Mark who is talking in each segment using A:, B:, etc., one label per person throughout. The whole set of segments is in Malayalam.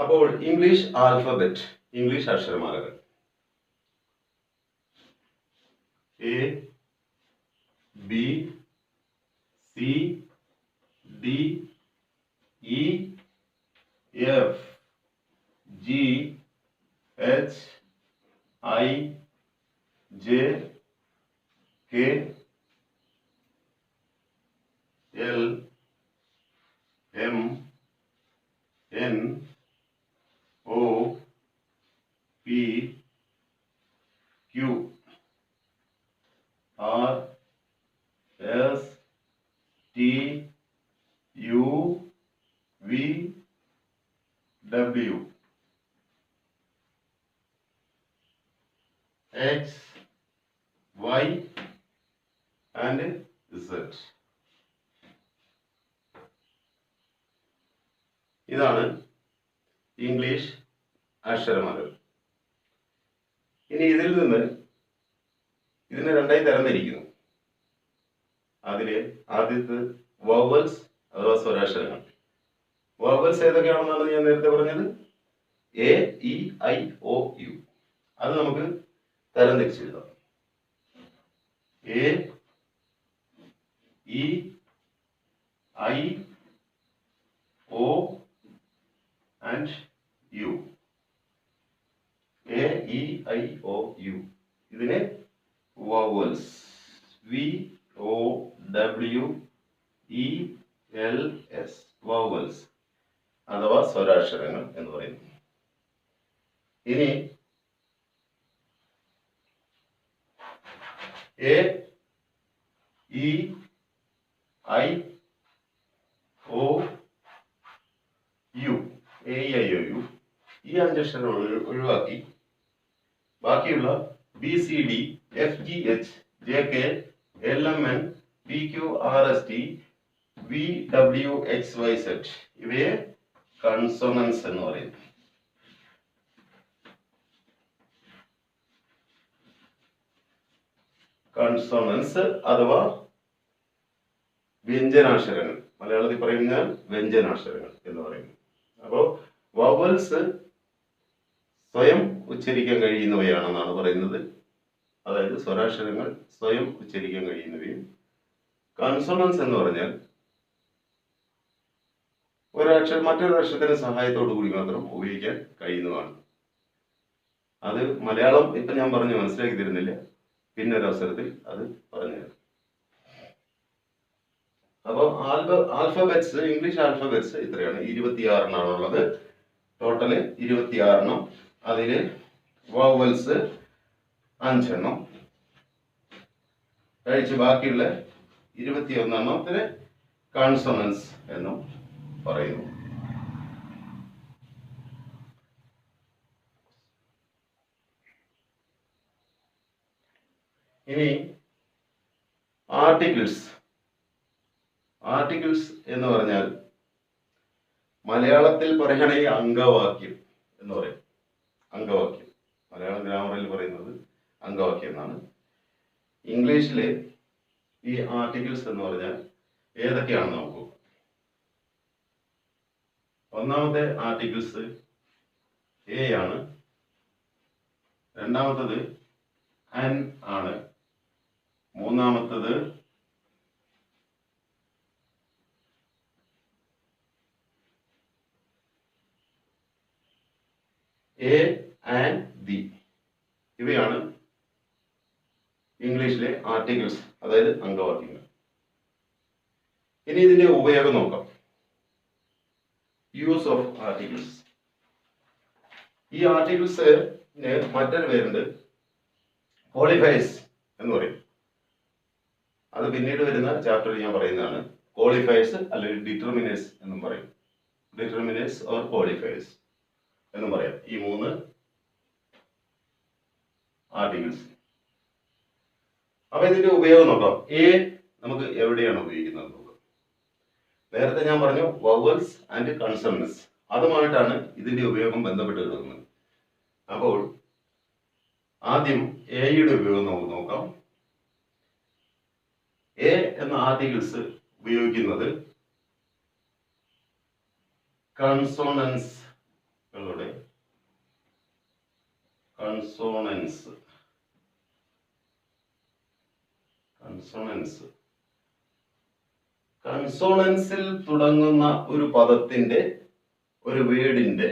A: അപ്പോൾ ഇംഗ്ലീഷ് ആൽഫബറ്റ്, ഇംഗ്ലീഷ് അക്ഷരമാലകൾ. A, B, C, D, E, F, G, H, I, J, K, L, M, N, O, P, Q, R, S, T, U, V, W, X, Y and Z. ഇതാണ് ഇംഗ്ലീഷ് അക്ഷരമാലകൾ. ഇനി ഇതിൽ നിന്ന് ഇതിനെ രണ്ടായി തരംതിരിക്കുന്നു. അതില് ആദ്യത്തെ വവൽസ് അഥവാ സ്വരാക്ഷരങ്ങൾ. വവൽസ് ഏതൊക്കെയാണെന്നാണ് ഞാൻ നേരത്തെ പറഞ്ഞത്? A, E, I, O, U. അത് നമുക്ക് തരംതിരിച്ചെഴുതാം. A, E, I, O and U. A, E, I, O, U. ഇതിനെ vowels. V, O, W, E, L, S. Vowels അഥവാ സ്വരാക്ഷരങ്ങൾ എന്ന് പറയുന്നു. ഇനി A, E, I, O, U. A, E, I, O, U. ഈ അഞ്ചക്ഷരം ഒഴിവാക്കി ബാക്കിയുള്ള B, C, D, F, G, H, J, K, L, M, N, P, Q, R, S, T, V, W, X, Y, Z ഇവയെ കൺസോണൻസ് എന്ന് പറയുന്നു. കൺസോണൻസ് അഥവാ വ്യഞ്ജനാക്ഷരങ്ങൾ. മലയാളത്തിൽ പറയുന്നത് വ്യഞ്ജനാക്ഷരങ്ങൾ എന്ന് പറയുന്നു. അപ്പോൾ വവൽസ് സ്വയം ഉച്ചരിക്കാൻ കഴിയുന്നവയാണെന്നാണ് പറയുന്നത്. അതായത് സ്വരാക്ഷരങ്ങൾ സ്വയം ഉച്ചരിക്കാൻ കഴിയുന്നവയും. കൺസോണൻസ് എന്ന് പറഞ്ഞാൽ ഒരക്ഷരം മറ്റൊരു അക്ഷരത്തിന്റെ സഹായത്തോടു കൂടി മാത്രം ഉപയോഗിക്കാൻ കഴിയുന്നതാണ്. അത് മലയാളം ഇപ്പൊ ഞാൻ പറഞ്ഞു മനസ്സിലാക്കി തരുന്നില്ല, പിന്നെ ഒരു അവസരത്തിൽ അത് പറഞ്ഞു തരാം. അപ്പോൾ ആൽഫബറ്റ്സ്, ഇംഗ്ലീഷ് ആൽഫബറ്റ്സ് ഇത്രയാണ്. 26 ഉള്ളത്. ടോട്ടല് 26. അതില് വവൽസ് 5 കഴിച്ച് ബാക്കിയുള്ള 21 കൺസോണൻസ് എന്നും പറയുന്നു. ഇനി ആർട്ടിക്കിൾസ്. ആർട്ടിക്കിൾസ് എന്ന് പറഞ്ഞാൽ മലയാളത്തിൽ പറയുകയാണെങ്കിൽ അംഗവാക്യം എന്ന് പറയും. അംഗവാക്യം മലയാളം ഗ്രാമറിൽ പറയുന്നത് അംഗവാക്യം എന്നാണ്. ഇംഗ്ലീഷില് ഈ ആർട്ടിക്കിൾസ് എന്ന് പറഞ്ഞാൽ ഏതൊക്കെയാണെന്ന് നോക്കൂ. ഒന്നാമത്തെ ആർട്ടിക്കിൾസ് എ ആണ്. രണ്ടാമത്തത് ആൻ ആണ്. മൂന്നാമത്തത് എ ആൻഡ് ദി. ഇവയാണ് ഇംഗ്ലീഷിലെ ആർട്ടിക്കിൾസ്, അതായത് അംഗവാക്യങ്ങൾ. ഇനി ഇതിന്റെ ഉപയോഗം നോക്കാം. Use of articles. ഈ ആർട്ടിക്കിൾസിന് മറ്റൊരു പേരുണ്ട്, ക്വാളിഫയേഴ്സ് എന്ന് പറയും. അത് പിന്നീട് വരുന്ന ചാപ്റ്ററിൽ ഞാൻ പറയുന്നതാണ്. ക്വാളിഫയേഴ്സ് അല്ലെങ്കിൽ ഡിറ്റർമിനേഴ്സ് എന്നും പറയും. ഡിറ്റർമിനേഴ്സ് ഓർ ക്വാളിഫയേഴ്സ് എന്നും പറയാം ഈ 3 ആർട്ടിക്കിൾസ്. അപ്പൊ ഇതിന്റെ ഉപയോഗം നോക്കാം. എ നമുക്ക് എവിടെയാണ് ഉപയോഗിക്കുന്നത് നോക്കാം. നേരത്തെ ഞാൻ പറഞ്ഞു വവൽസ് ആൻഡ് കൺസോണൻസ്, അതുമായിട്ടാണ് ഇതിന്റെ ഉപയോഗം ബന്ധപ്പെട്ട് കിടക്കുന്നത്. അപ്പോൾ ആദ്യം എയുടെ ഉപയോഗം നമുക്ക് നോക്കാം. എ എന്ന ആർട്ടിക്കിൾസ് ഉപയോഗിക്കുന്നത് കൺസോണൻസുകൾ കൺസോണൻസ്. കൺസോണൻസ് കൺസോണൻസിൽ തുടങ്ങുന്ന ഒരു പദത്തിന്റെ ഒരു വേർഡിന്റെ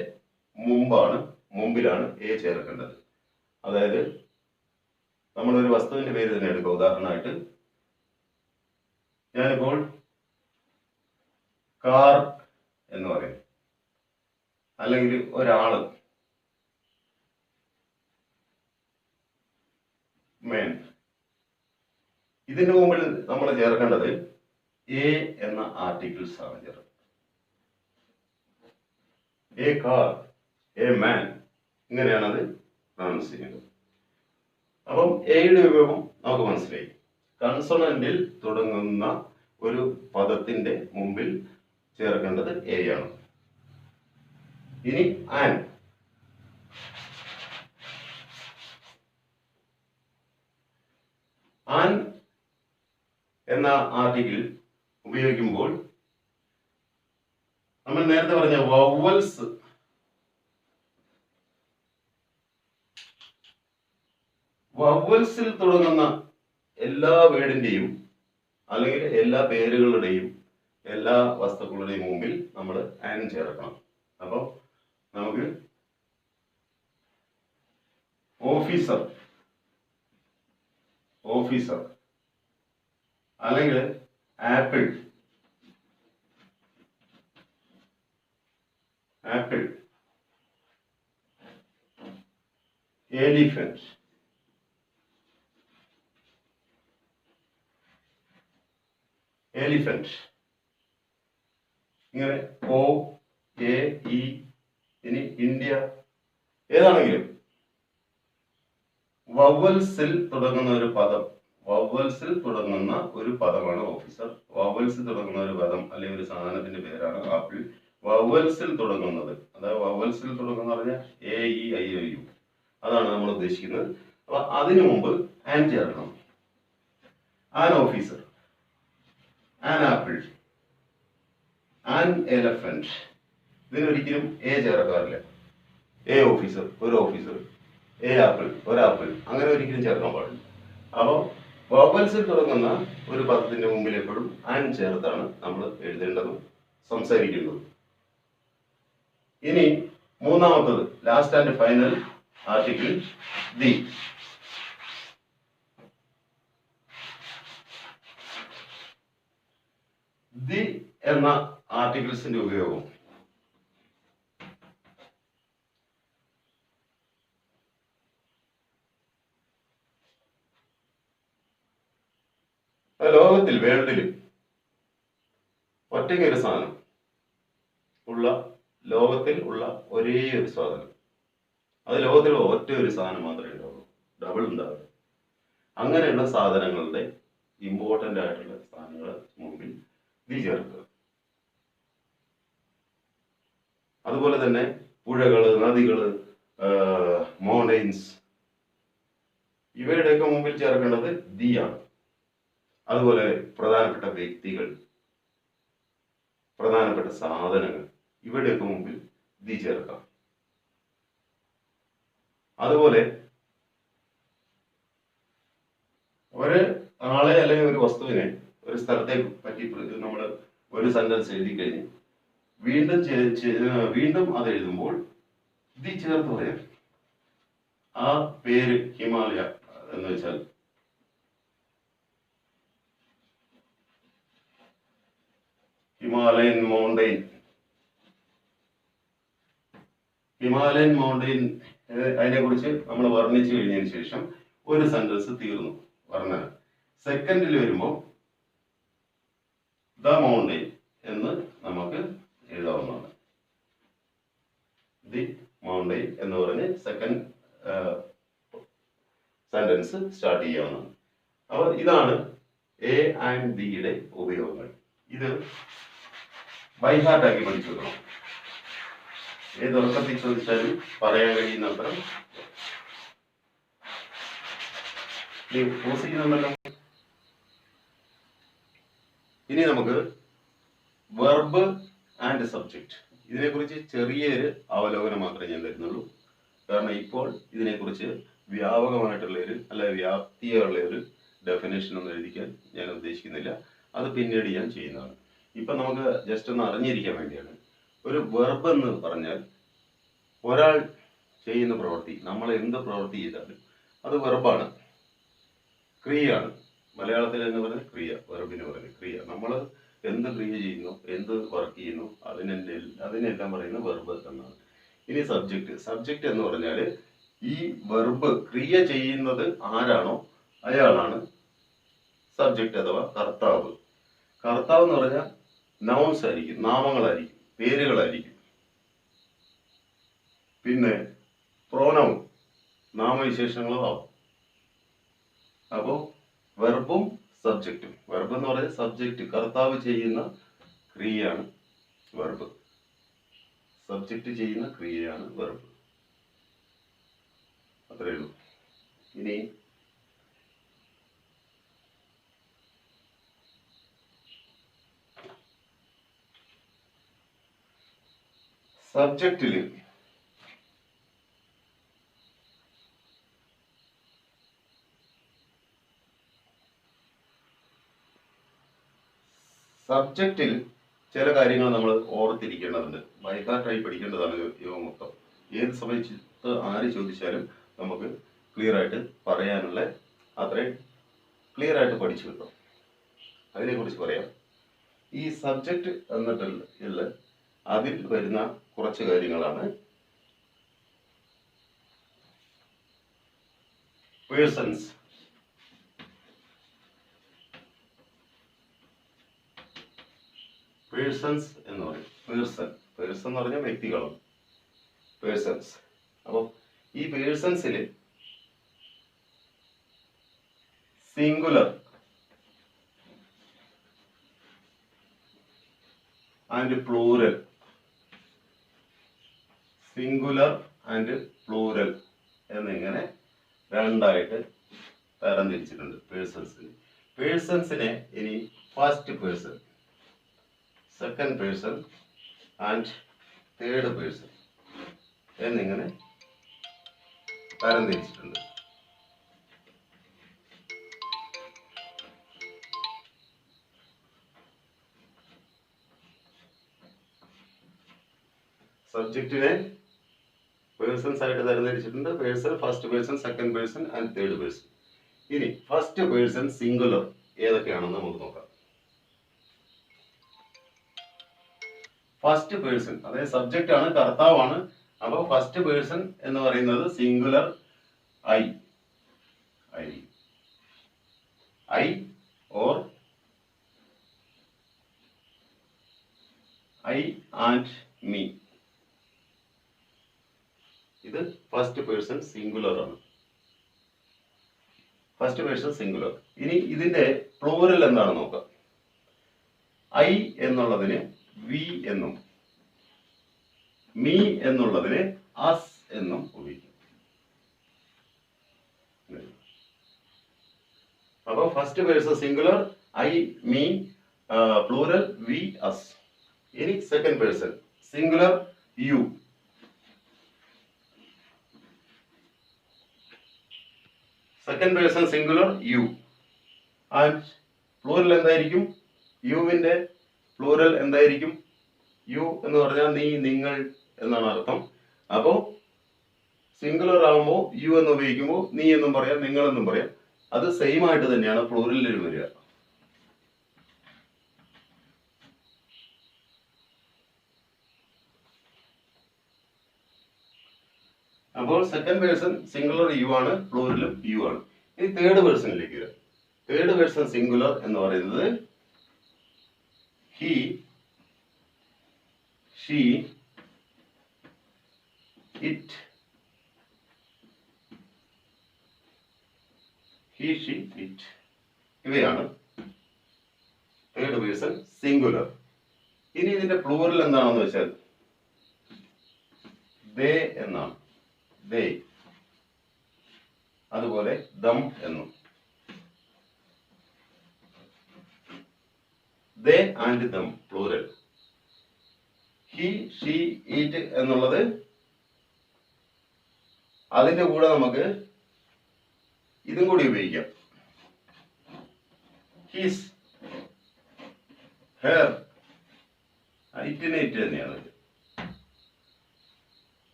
A: മുമ്പിലാണ് എ ചേർക്കേണ്ടത്. അതായത് നമ്മളൊരു വസ്തുവിന്റെ പേര് തന്നെ എടുക്കുക. ഉദാഹരണമായിട്ട് ഞാനിപ്പോൾ കാർ എന്ന് പറയും, അല്ലെങ്കിൽ ഒരാള് മേൻ. ഇതിന്റെ മുമ്പിൽ നമ്മൾ ചേർക്കേണ്ടത് എ എന്ന ആർട്ടിക്കിൾസ് ആണ് ചേർക്കുന്നത്. എ കാർ, എ മാൻ, ഇങ്ങനെയാണ് അത് പ്രൊനൗൺസ് ചെയ്യുന്നത്. അപ്പം എയുടെ ഉപയോഗം നമുക്ക് മനസ്സിലായി. കൺസോണന്റിൽ തുടങ്ങുന്ന ഒരു പദത്തിന്റെ മുമ്പിൽ ചേർക്കേണ്ടത് എ ആണ്. ഇനി ആൻ. ആൻ എന്ന ആർട്ടിക്കിൾ ഉപയോഗിക്കുമ്പോൾ നമ്മൾ നേരത്തെ പറഞ്ഞ വവ്വൽസിൽ തുടങ്ങുന്ന എല്ലാ വേർഡിന്റെയും അല്ലെങ്കിൽ എല്ലാ പേരുകളുടെയും എല്ലാ വസ്തുക്കളുടെയും മുമ്പിൽ നമ്മൾ ആൻ ചേർക്കണം. അപ്പോൾ നമുക്ക് ഓഫീസർ, അല്ലെങ്കിൽ ആപ്പിൾ, എലിഫന്റ്, ഇങ്ങനെ O, A, E, ഇനി ഇന്ത്യ, ഏതാണെങ്കിലും വവ്വൽസിൽ തുടങ്ങുന്ന ഒരു പദമാണ് ഓഫീസർ. വവ്വൽസിൽ തുടങ്ങുന്ന ഒരു പദം അല്ലെങ്കിൽ ഒരു സാധനത്തിന്റെ പേരാണ് ആപ്പിൾ. വവ്വൽസിൽ തുടങ്ങുന്നത്, അതായത് വവ്വൽസിൽ തുടങ്ങുന്ന പറഞ്ഞാൽ AEIOU, അതാണ് നമ്മൾ ഉദ്ദേശിക്കുന്നത്. അപ്പൊ അതിനു മുമ്പ് ആൻ ചേർക്കണം. An officer, an apple, an elephant. ഇതിനൊരിക്കലും എ ചേർക്കാറില്ല. എ ഓഫീസർ, ഒരു ഓഫീസർ, എ ആപ്പിൾ, ഒരാപ്പിൾ, അങ്ങനെ ഒരിക്കലും ചേർക്കാൻ പാടില്ല. അപ്പോൾ വവ്വൽസിൽ തുടങ്ങുന്ന ഒരു പദത്തിന്റെ മുമ്പിൽ എപ്പോഴും ആൻ ചേർത്താണ് നമ്മൾ എഴുതേണ്ടതും സംസാരിക്കേണ്ടതും. ഇനി മൂന്നാമത്തത്, last and final article the. The എന്ന ആർട്ടിക്കിൾസിന്റെ ഉപയോഗം ലോകത്തിൽ, വേൾഡിൽ ഒറ്റയ്ക്കൊരു സാധനം ലോകത്തിൽ ഉള്ള ഒരേ ഒരു സാധനം, അത് ലോകത്തിൽ ഒറ്റ ഒരു സാധനം മാത്രമേ ഉണ്ടാവുള്ളൂ, ഡബിൾ ഉണ്ടാവില്ല. അങ്ങനെയുള്ള സാധനങ്ങളുടെ ഇമ്പോർട്ടൻ്റ് ആയിട്ടുള്ള സാധനങ്ങളുടെ മുമ്പിൽ ദി ചേർക്കുക. അതുപോലെ തന്നെ പുഴകള്, നദികള്, മൗണ്ടൈൻസ്, ഇവയുടെയൊക്കെ മുമ്പിൽ ചേർക്കേണ്ടത് ദി ആണ്. അതുപോലെ പ്രധാനപ്പെട്ട വ്യക്തികൾ, പ്രധാനപ്പെട്ട സാധനങ്ങൾ, ഇവയുടെയൊക്കെ മുമ്പിൽ ദി ചേർക്കാം. അതുപോലെ ഒരു ആളെ അല്ലെങ്കിൽ ഒരു വസ്തുവിനെ, ഒരു സ്ഥലത്തെ പറ്റി നമ്മൾ ഒരു സെന്റൻസ് എഴുതി കഴിഞ്ഞ് വീണ്ടും അത് എഴുതുമ്പോൾ ദി ചേർത്ത് പറയാം. ആ പേര് ഹിമാലയ എന്ന് വെച്ചാൽ ഹിമാലയൻ മൗണ്ടെയിൻ അതിനെ കുറിച്ച് നമ്മൾ വർണ്ണിച്ചു കഴിഞ്ഞതിന് ശേഷം ഒരു സെന്റൻസ് തീർന്നു വർണ്ണന. സെക്കൻഡിൽ വരുമ്പോൾ ദ മൗണ്ടെയിൻ എന്ന് നമുക്ക് എഴുതാവുന്നതാണ്. ദി മൗണ്ടെയിൻ എന്ന് പറഞ്ഞ് സെക്കൻഡ് സെന്റൻസ് സ്റ്റാർട്ട് ചെയ്യാവുന്നതാണ്. അപ്പോൾ ഇതാണ് എ ആൻഡ് ദിയുടെ ഉപയോഗങ്ങൾ. ഇത് ബൈ ഹാർട്ട് ആക്കി പഠിച്ചു വെക്കണം. ഏത് ഉറക്കത്തിൽ ചോദിച്ചാലും പറയാൻ കഴിയുന്ന അത്തരം പോസ് ചെയ്യുന്നുണ്ടല്ലോ. ഇനി നമുക്ക് വെർബ് ആൻഡ് സബ്ജക്റ്റ്, ഇതിനെക്കുറിച്ച് ചെറിയൊരു അവലോകനം മാത്രമേ ഞാൻ തരുന്നുള്ളൂ. കാരണം ഇപ്പോൾ ഇതിനെക്കുറിച്ച് വ്യാപകമായിട്ടുള്ള വ്യാപ്തിയുള്ള ഒരു ഡെഫിനേഷൻ ഒന്നും എഴുതിക്കാൻ ഞാൻ ഉദ്ദേശിക്കുന്നില്ല. അത് പിന്നീട് ഞാൻ ചെയ്യുന്നതാണ്. ഇപ്പം നമുക്ക് ജസ്റ്റ് ഒന്ന് അറിഞ്ഞിരിക്കാൻ വേണ്ടിയാണ്. ഒരു വെർബ് എന്ന് പറഞ്ഞാൽ ഒരാൾ ചെയ്യുന്ന പ്രവൃത്തി, നമ്മൾ എന്ത് പ്രവൃത്തി ചെയ്താലും അത് വെർബാണ്, ക്രിയയാണ്. മലയാളത്തിൽ എന്ന് പറയുന്നത് ക്രിയ, വെർബിന് പറയുന്നത് ക്രിയ. നമ്മൾ എന്ത് ക്രിയ ചെയ്യുന്നു, എന്ത് വർക്ക് ചെയ്യുന്നു, അതിനെല്ലാം പറയുന്നത് വെർബ് എന്നാണ്. ഇനി സബ്ജക്റ്റ് എന്ന് പറഞ്ഞാൽ ഈ വെർബ് ക്രിയ ചെയ്യുന്നത് ആരാണോ അയാളാണ് സബ്ജക്റ്റ് അഥവാ കർത്താവ്. കർത്താവ് എന്ന് പറഞ്ഞാൽ നൗൺസ് ആയിരിക്കും, നാമങ്ങളായിരിക്കും, പേരുകളായിരിക്കും. പിന്നെ പ്രോനൗൺ, നാമവിശേഷങ്ങളും ആവും. അപ്പോൾ വെർബും സബ്ജക്റ്റും, വെർബ് എന്ന് പറയുന്നത് സബ്ജക്റ്റ്, കർത്താവ് ചെയ്യുന്ന ക്രിയയാണ് വെർബ്, സബ്ജക്റ്റ് ചെയ്യുന്ന ക്രിയയാണ് വെർബ്. അത്രയേ ഉള്ളൂ. ഇനി സബ്ജക്റ്റില് ചില കാര്യങ്ങൾ നമ്മൾ ഓർത്തിരിക്കേണ്ടതുണ്ട്, ബൈഹാർട്ടായി പഠിക്കേണ്ടതാണ് ഇവ മൊത്തം. ഏത് സമയത്ത് ആര് ചോദിച്ചാലും നമുക്ക് ക്ലിയർ ആയിട്ട് പറയാനുള്ള അത്രയും ക്ലിയർ ആയിട്ട് പഠിച്ചു കിട്ടും. അതിനെക്കുറിച്ച് പറയാം. ഈ സബ്ജക്റ്റ് എന്നിട്ടുള്ള അതിൽ വരുന്ന കുറച്ച് കാര്യങ്ങളാണ് പേഴ്സൺസ്. പേഴ്സൺസ് എന്ന് പറയും. പേഴ്സൺ എന്ന് പറഞ്ഞാൽ വ്യക്തികളാണ് പേഴ്സൺസ്. അപ്പോൾ ഈ പേഴ്സൺസിൽ singular and plural, singular and plural എന്നിങ്ങനെ രണ്ടായിട്ട് തരംതിരിച്ചിട്ടുണ്ട് പേഴ്സൺസിനെ. ഇനി first person, second person and third person എന്നിങ്ങനെ തരംതിരിച്ചിട്ടുണ്ട്. സബ്ജക്റ്റിനെ പേഴ്സൺസ് ആയിട്ട് തരംതിരിച്ചിട്ടുണ്ട്. Person, first person, second person and third person. ഇനി ഫസ്റ്റ് പേഴ്സൺ സിംഗുലർ ഏതൊക്കെയാണെന്ന് നമുക്ക് നോക്കാം. ഫസ്റ്റ് പേഴ്സൺ, അതായത് സബ്ജക്റ്റ് ആണ്, കർത്താവാണ്. അപ്പോൾ ഫസ്റ്റ് പേഴ്സൺ എന്ന് പറയുന്നത് singular I or I and me. ഇത് ഫസ്റ്റ് പേഴ്സൺ സിംഗുലർ ആണ്. First person singular. ഇനി ഇതിന്റെ പ്ലൂറൽ എന്താണെന്ന് നോക്കാം. ഐ എന്നുള്ളതിന് വി എന്നും മീ എന്നുള്ളതിന് അസ് എന്നും ഉപയോഗിക്കും. അപ്പൊ first person singular I, me, plural we, us. ഇനി second person singular you. Second person singular you and plural എന്തായിരിക്കും? യുവിന്റെ പ്ലൂറൽ എന്തായിരിക്കും? യു എന്ന് പറഞ്ഞാൽ നീ, നിങ്ങൾ എന്നാണ് അർത്ഥം. അപ്പോൾ സിംഗുലർ ആകുമ്പോൾ യു എന്ന് ഉപയോഗിക്കുമ്പോൾ നീ എന്നും പറയാം, നിങ്ങൾ എന്നും പറയാം. അത് സെയിം ആയിട്ട് തന്നെയാണ് പ്ലൂറലിൽ വരിക. അപ്പോൾ സെക്കൻഡ് പേഴ്സൺ സിംഗുലർ യു ആണ്, പ്ലൂറലും യു ആണ്. ഇനി തേർഡ് പേഴ്സണിലേക്ക് വരാം. തേർഡ് പേഴ്സൺ സിംഗുലർ എന്ന് പറയുന്നത് he, she, it, he, she, it ഇവയാണ് തേർഡ് പേഴ്സൺ സിംഗുലർ. ഇനി ഇതിന്റെ പ്ലൂറൽ എന്താണെന്ന് വെച്ചാൽ ദേ എന്നാണ്. ദേ, അതുപോലെ ദം എന്നും. They and them plural. He, she, it എന്നുള്ളത് അതിൻ്റെ കൂടെ നമുക്ക് ഇതും കൂടി ഉപയോഗിക്കാം. ഹിസ്, ഹെയർ, ഇറ്റ് തന്നെയാണ്.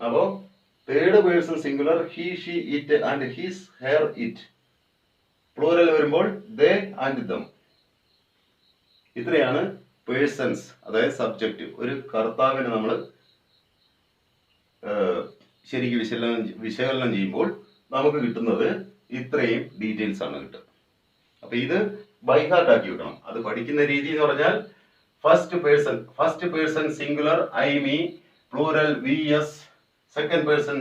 A: അപ്പോ third person singular he, she, it and his, her, it. Plural വരുമ്പോൾ ദേ ആൻഡ് ദം. ഇത്രയാണ് പേഴ്സൺസ്, അതായത് സബ്ജക്റ്റ്. ഒരു കർത്താവിനെ നമ്മൾ ശരിക്കും വിശകലനം ചെയ്യുമ്പോൾ നമുക്ക് കിട്ടുന്നത് ഇത്രയും ഡീറ്റെയിൽസ് ആണ് കിട്ടുക. അപ്പൊ ഇത് ബൈ ഹാർട്ട് ആക്കി വെക്കണം. അത് പഠിക്കുന്ന രീതി എന്ന് പറഞ്ഞാൽ first person singular I, me, plural we, us. Second person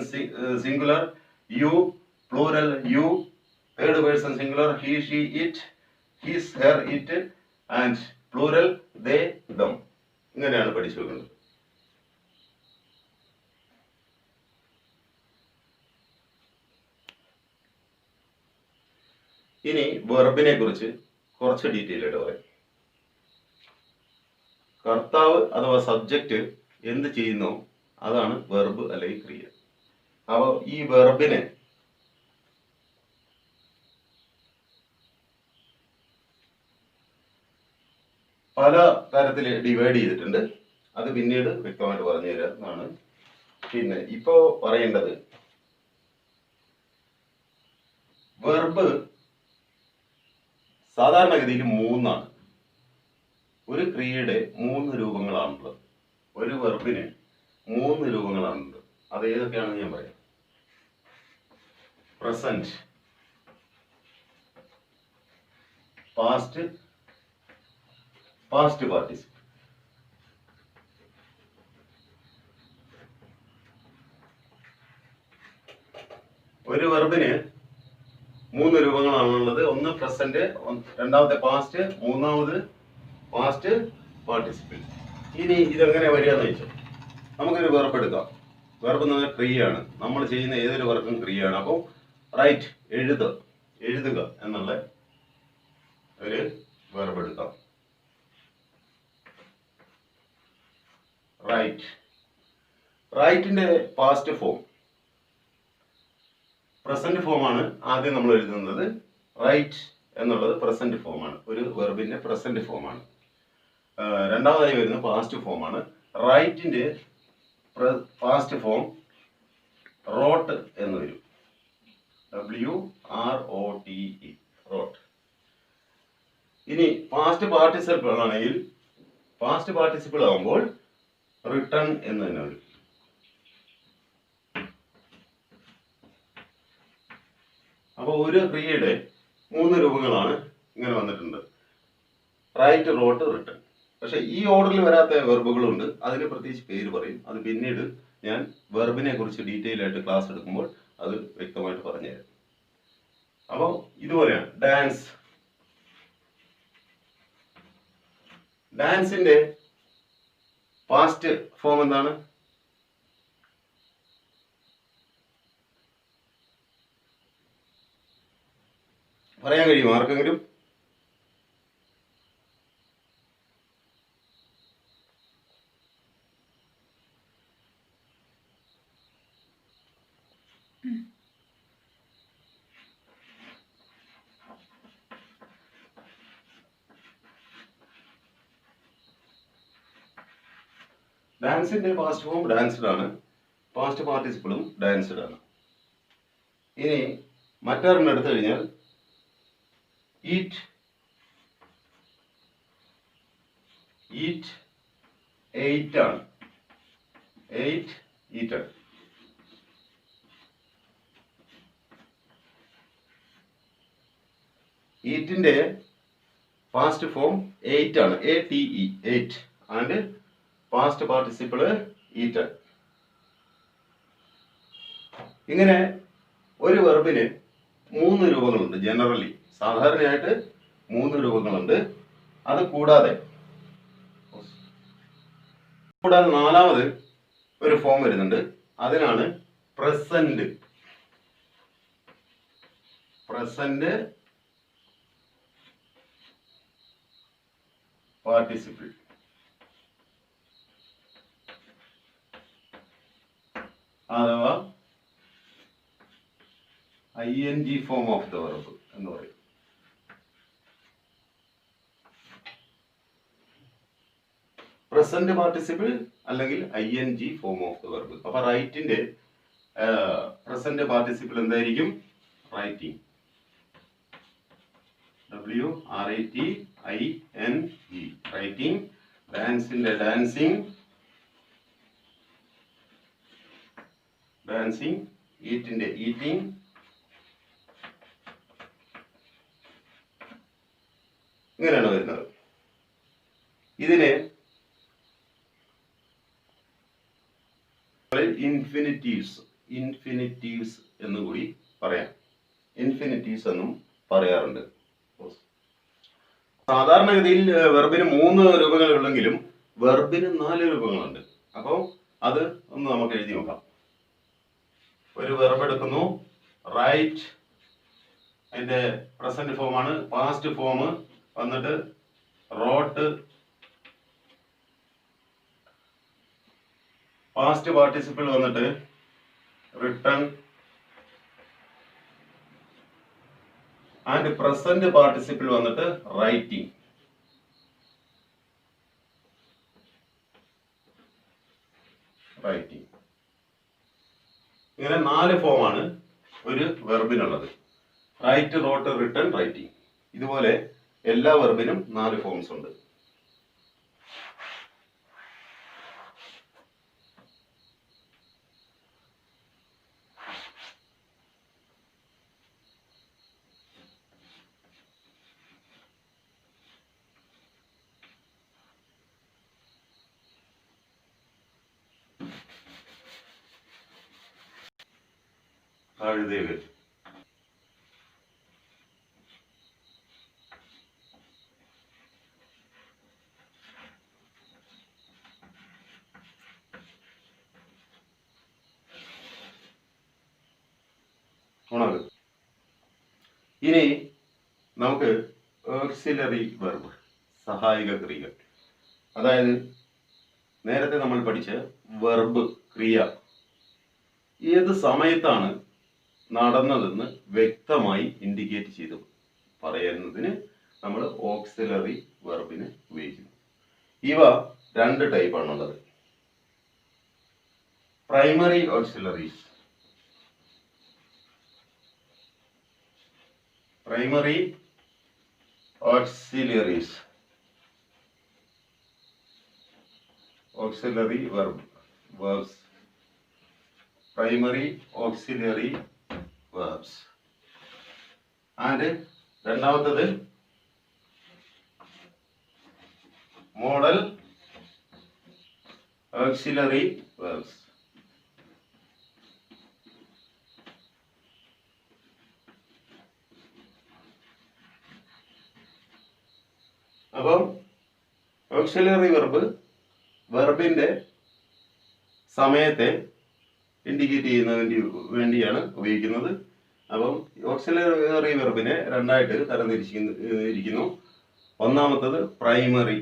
A: singular you, plural you. Third person singular he, she, it, his, her, it and plural they, them. ഇങ്ങനെയാണ് പഠിച്ചു വെക്കുന്നത്. ഇനി വെർബിനെ കുറിച്ച് കുറച്ച് ഡീറ്റെയിൽ ആയിട്ട് പറയാം. കർത്താവ് അഥവാ സബ്ജക്റ്റ് എന്ത് ചെയ്യുന്നു അതാണ് വെർബ് അല്ലെങ്കിൽ ക്രിയ. അപ്പോൾ ഈ വെർബിനെ പല തരത്തിൽ ഡിവൈഡ് ചെയ്തിട്ടുണ്ട്. അത് പിന്നീട് വ്യക്തമായിട്ട് പറഞ്ഞു തരാമെന്നാണ്. പിന്നെ ഇപ്പോ പറയേണ്ടത് വെർബ് സാധാരണഗതിയിൽ 3 ആണ്. ഒരു ക്രിയയുടെ 3 രൂപങ്ങളാണുള്ളത്. ഒരു വെർബിന് 3 രൂപങ്ങളാണുള്ളത്. അത് ഏതൊക്കെയാണെന്ന് ഞാൻ പറയാം. Present, past, past participle. ഒരു വെർബിന് 3 രൂപങ്ങളാണുള്ളത്. ഒന്ന് പ്രസന്റ്, രണ്ടാമത്തെ പാസ്റ്റ്, മൂന്നാമത് പാസ്റ്റ് പാർട്ടിസിപ്പിൾ. ഇനി ഇതെങ്ങനെ വരികയെന്ന് വെച്ചാൽ നമുക്കൊരു വെർബ് എടുക്കാം. വെർബ് എന്ന് പറഞ്ഞാൽ ക്രിയയാണ്. നമ്മൾ ചെയ്യുന്ന ഏതൊരു വർക്കും ക്രിയയാണ്. അപ്പോൾ റൈറ്റ്, എഴുതുക എന്നുള്ള ഒരു വെർബ് എടുക്കാം. റൈറ്റിന്റെ പാസ്റ്റ് ഫോം പ്രസന്റ് ഫോമാണ്. ആദ്യം നമ്മൾ എഴുതുന്നത് റൈറ്റ് എന്നുള്ളത് പ്രസന്റ് ഫോമാണ്. ഒരു വെർബിന്റെ പ്രസന്റ് ഫോമാണ്. രണ്ടാമതായി വരുന്ന പാസ്റ്റ് ഫോമാണ്. റൈറ്റിന്റെ പാസ്റ്റ് ഫോം റോട്ട് എന്ന് വരും. WROTE, wrote. ഇനി പാസ്റ്റ് പാർട്ടിസിപ്പിൾ ആണെങ്കിൽ പാസ്റ്റ് പാർട്ടിസിപ്പിൾ ആകുമ്പോൾ റിട്ടൺ എന്ന് തന്നെ വരും. അപ്പോൾ ഒരു ക്രിയയുടെ 3 രൂപങ്ങളാണ് ഇങ്ങനെ വന്നിട്ടുണ്ട്. Write, wrote, written. പക്ഷെ ഈ ഓർഡറിൽ വരാത്ത വെർബുകളുണ്ട്. അതിന് പ്രത്യേകിച്ച് പേര് പറയും. അത് പിന്നീട് ഞാൻ വെർബിനെ കുറിച്ച് ഡീറ്റെയിൽ ആയിട്ട് ക്ലാസ് എടുക്കുമ്പോൾ അത് വ്യക്തമായിട്ട് പറഞ്ഞുതരാം. അപ്പോൾ ഇതുപോലെയാണ് ഡാൻസ്. ഡാൻസിന്റെ പാസ്റ്റ് ഫോം എന്താണ്? പറയാൻ കഴിയുമോ ആർക്കെങ്കിലും? ഡാൻസിന്റെ പാസ്റ്റ് ഫോം ഡാൻസ്ഡ് ആണ്. പാസ്റ്റ് പാർട്ടിസിപ്പിളും ഡാൻസ്ഡ് ആണ്. ഇനി മറ്റൊരെണ്ണം എടുത്തു കഴിഞ്ഞാൽ ഈറ്റ്, എയ്റ്റ് ആണ്. ഈറ്റഡ്. ഈറ്റിന്റെ പാസ്റ്റ് ഫോം 8 ആണ്. ATE, 8. And past participle eated. ഇങ്ങനെ ഒരു വെർബിന് 3 രൂപങ്ങളുണ്ട്. ജനറലി സാധാരണയായിട്ട് 3 രൂപങ്ങളുണ്ട്. അത് കൂടാതെ നാലാമത് ഒരു ഫോം വരുന്നുണ്ട്. അതിനാണ് പ്രസന്റ് പാർട്ടിസിപ്പിൾ. അഥവാ ING form of the verb എന്ന് പറയും. പ്രസന്റ് പാർട്ടിസിപ്പിൾ അല്ലെങ്കിൽ ING form of the verb. അപ്പൊ റൈറ്റിന്റെ പ്രസന്റ് പാർട്ടിസിപ്പിൾ എന്തായിരിക്കും? റൈറ്റിംഗ്. WRITING writing. ഡാൻസിന്റെ ഡാൻസിങ്. ഡാൻസിങ്. ഈറ്റിന്റെ ഈറ്റിംഗ്. ഇങ്ങനെയാണ് വരുന്നത്. ഇതിനെ ഇൻഫിനിറ്റീവ്സ് എന്നും കൂടി പറയാം. ഇൻഫിനിറ്റീവ്സ് എന്നും പറയാറുണ്ട്. സാധാരണഗതിയിൽ വെർബിന് 3 രൂപങ്ങളുള്ളെങ്കിലും വെർബിന് 4 രൂപങ്ങളുണ്ട്. അപ്പോൾ അത് ഒന്ന് നമുക്ക് എഴുതി നോക്കാം. ഒരു വെർബ് എടുക്കുന്നു, റൈറ്റ്, അതിന്റെ പ്രസന്റ് ഫോമാണ്. പാസ്റ്റ് ഫോം വന്നിട്ട് റോട്ട്. പാസ്റ്റ് പാർട്ടിസിപ്പിൾ വന്നിട്ട് റിട്ടൺ. ആൻഡ് പ്രസന്റ് പാർട്ടിസിപ്പിൾ വന്നിട്ട് റൈറ്റിംഗ്. റൈറ്റിംഗ്. ഇങ്ങനെ 4 ഫോമാണ് ഒരു വെർബിനുള്ളത്. Write, wrote, written, writing. ഇതുപോലെ എല്ലാ വെർബിനും 4 ഫോംസ് ഉണ്ട്. എഴുതിയത് ഉണർവ്. ഇനി നമുക്ക് ഓക്സിലറി വെർബ്, സഹായക ക്രിയകൾ. അതായത് നേരത്തെ നമ്മൾ പഠിച്ച വെർബ്, ക്രിയ ഏത് സമയത്താണ് നടന്നതെന്ന് വ്യക്തമായി ഇൻഡിക്കേറ്റ് ചെയ്ത് പറയുന്നതിന് നമ്മൾ ഓക്സിലറി വെർബിന് ഉപയോഗിക്കുന്നു. ഇവ 2 ടൈപ്പാണുള്ളത്. Primary auxiliaries. Primary auxiliaries. Auxiliary verbs. Primary auxiliary verbs. And രണ്ടാമത്തേത് modal auxiliary verbs. അപ്പം ഓക്സിലറി വെർബ് വെർബിന്റെ സമയത്തെ ഇൻഡിക്കേറ്റ് ചെയ്യുന്നതിന് വേണ്ടിയാണ് ഉപയോഗിക്കുന്നത്. അപ്പം ഓക്സിലറി വെർബിനെ 2ആയിട്ട് തരംതിരിച്ചിരിക്കുന്നു. ഒന്നാമത്തത് പ്രൈമറി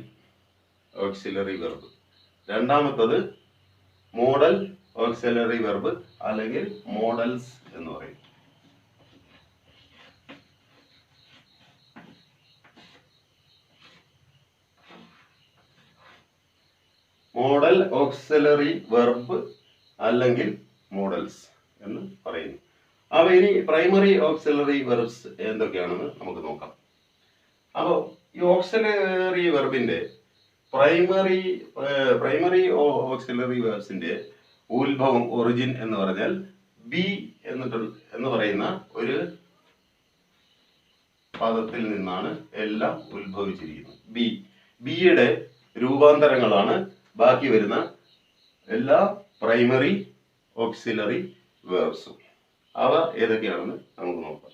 A: ഓക്സിലറി വെർബ്, രണ്ടാമത്തത് മോഡൽ ഓക്സിലറി വെർബ് അല്ലെങ്കിൽ മോഡൽസ് എന്ന് പറയും. മോഡൽ ഓക്സിലറി വെർബ് അല്ലെങ്കിൽ മോഡൽസ് എന്ന് പറയുന്നു. അപ്പൊ ഇനി പ്രൈമറി ഓക്സിലറി വെർബ്സ് എന്തൊക്കെയാണെന്ന് നമുക്ക് നോക്കാം. അപ്പോൾ ഈ ഓക്സിലറി വെർബിന്റെ പ്രൈമറി ഓക്സിലറി വെർബ്സിന്റെ ഉത്ഭവം, ഒറിജിൻ എന്ന് പറഞ്ഞാൽ ബി എന്ന് പറയുന്ന ഒരു പദത്തിൽ നിന്നാണ് എല്ലാം ഉത്ഭവിച്ചിരിക്കുന്നത്. ബിയുടെ രൂപാന്തരങ്ങളാണ് ബാക്കി വരുന്ന എല്ലാ പ്രൈമറി ഓക്സിലറി വെർബ്സും. അവ ഏതൊക്കെയാണെന്ന് നമുക്ക് നോക്കാം.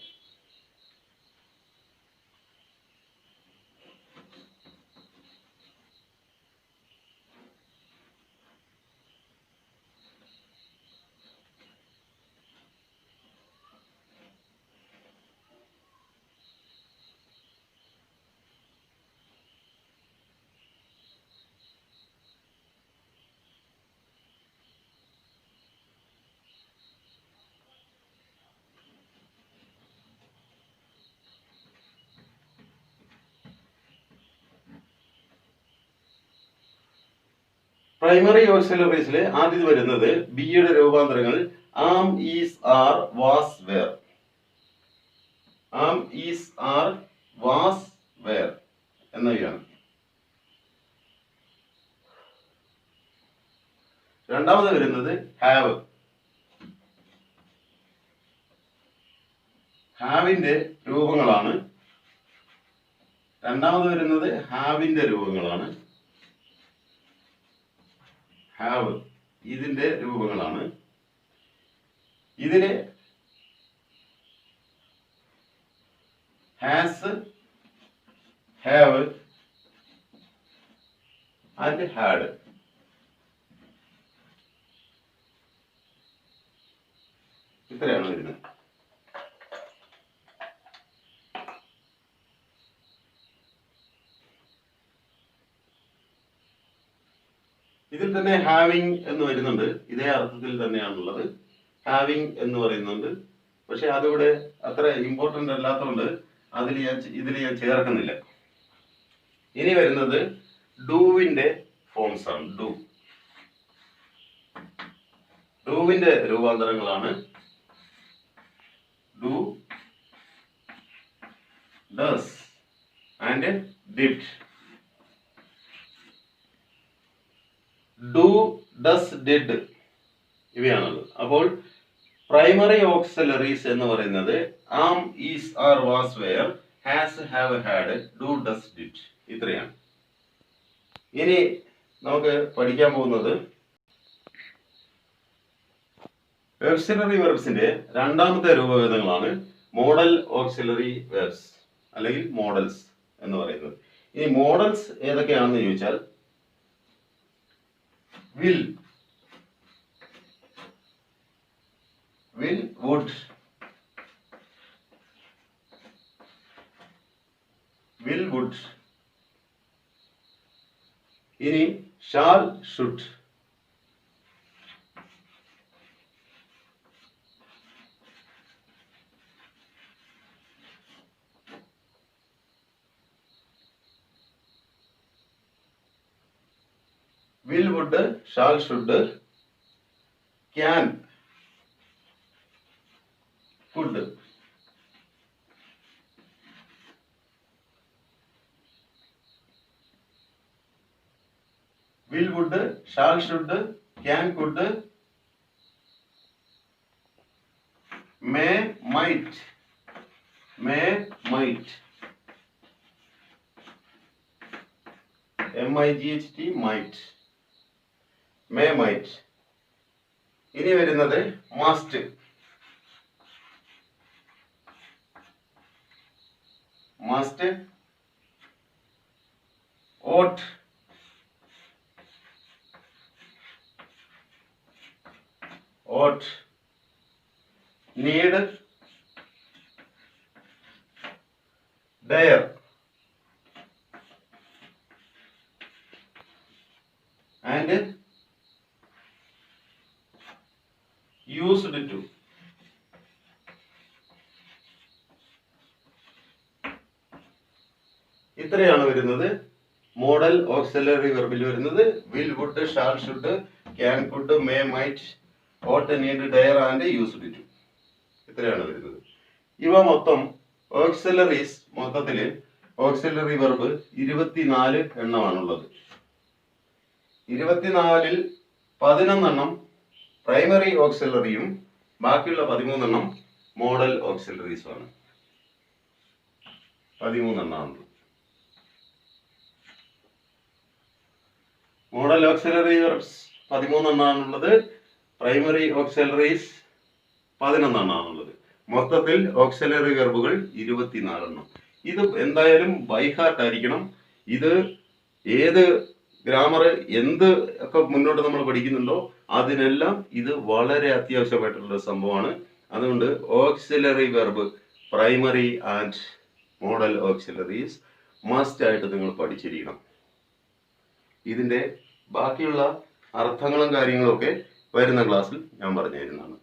A: പ്രൈമറി ഓക്സിലറീസിൽ ആദ്യം വരുന്നത് ബിയുടെ രൂപാന്തരങ്ങൾ am, is, are, was, were. Am, is, are, was, were എന്നിവയാണ്. രണ്ടാമത് വരുന്നത് ഹാവ്. ഹാവിന്റെ രൂപങ്ങളാണ്. രണ്ടാമത് വരുന്നത് ഹാവിന്റെ രൂപങ്ങളാണ്. ഹാവ് ഇതിന്റെ രൂപങ്ങളാണ്. ഇതിന് ഹാസ്, ഹാവ് ആൻഡ് ഹാഡ്. ഇത്രയാണ് വരുന്നത്. ഇതിൽ തന്നെ ഹാവിങ് എന്ന് വരുന്നുണ്ട്. ഇതേ അർത്ഥത്തിൽ തന്നെയാണുള്ളത്. ഹാവിങ് എന്ന് പറയുന്നുണ്ട്. പക്ഷെ അതിവിടെ അത്ര ഇമ്പോർട്ടന്റ് അല്ലാത്തതുകൊണ്ട് ഇതിൽ ഞാൻ ചേർക്കുന്നില്ല. ഇനി വരുന്നത് ഡൂവിന്റെ ഫോംസ് ആണ്. ഡൂവിന്റെ രൂപാന്തരങ്ങളാണ്. Do, does and did. Do, does, did ഇവയാണുള്ളത്. അപ്പോൾ പ്രൈമറി ഓക്സിലറീസ് എന്ന് പറയുന്നത് am, is, are, was, were, has, have, had, do, does, did ഇത്രയാണ്. ഇനി നമുക്ക് പഠിക്കാൻ പോകുന്നത് ഓക്സിലറി വെർബ്സിന്റെ രണ്ടാമത്തെ രൂപഭേദങ്ങളാണ് മോഡൽ ഓക്സിലറി വെർബ്സ് അല്ലെങ്കിൽ മോഡൽസ് എന്ന് പറയുന്നത്. ഇനി മോഡൽസ് ഏതൊക്കെയാണെന്ന് ചോദിച്ചാൽ will, would, will, would. ഇനി shall, should. will, would, shall, should, can, could. will, would, shall, should, can, could, may, might. May, might. MIGHT, might. May, might. ഇനി വരുന്നത് must. Must, ought, ought, need, dare, and used to. ഇത്രയാണ് വരുന്നത് മോഡൽ ഓക്സിലറി വെർബിൽ വരുന്നത്. Will, would, shall, should, can, could, may, might, ought, need, dare and used to. ഇത്രയാണ് വരുന്നത്. ഇവ മൊത്തം ഓക്സിലറീസ് മൊത്തത്തില് ഓക്സിലറി വെർബ് 24 എണ്ണമാണുള്ളത്. 24-ൽ 11 പ്രൈമറി ഓക്സിലറിയും ബാക്കിയുള്ള 13 മോഡൽ ഓക്സിലറീസുമാണ്. 13 modal auxiliary verbs 13 primary auxiliaries 11 മൊത്തത്തിൽ ഓക്സിലറി വെർബുകൾ 24. ഇത് എന്തായാലും ബൈ ഹാർട്ട് ആയിരിക്കണം. ഇത് ഏത് ഗ്രാമർ എന്ത് ഒക്കെ മുന്നോട്ട് നമ്മൾ പഠിക്കുന്നുണ്ടോ അതിനെല്ലാം ഇത് വളരെ അത്യാവശ്യമായിട്ടുള്ള സംഭവമാണ്. അതുകൊണ്ട് auxiliary verb primary and modal auxiliaries must ആയിട്ട് നിങ്ങൾ പഠിച്ചിരിക്കണം. ഇതിന്റെ ബാക്കിയുള്ള അർത്ഥങ്ങളും കാര്യങ്ങളും ഒക്കെ വരുന്ന ക്ലാസ്സിൽ ഞാൻ പറഞ്ഞു തരുന്നതാണ്.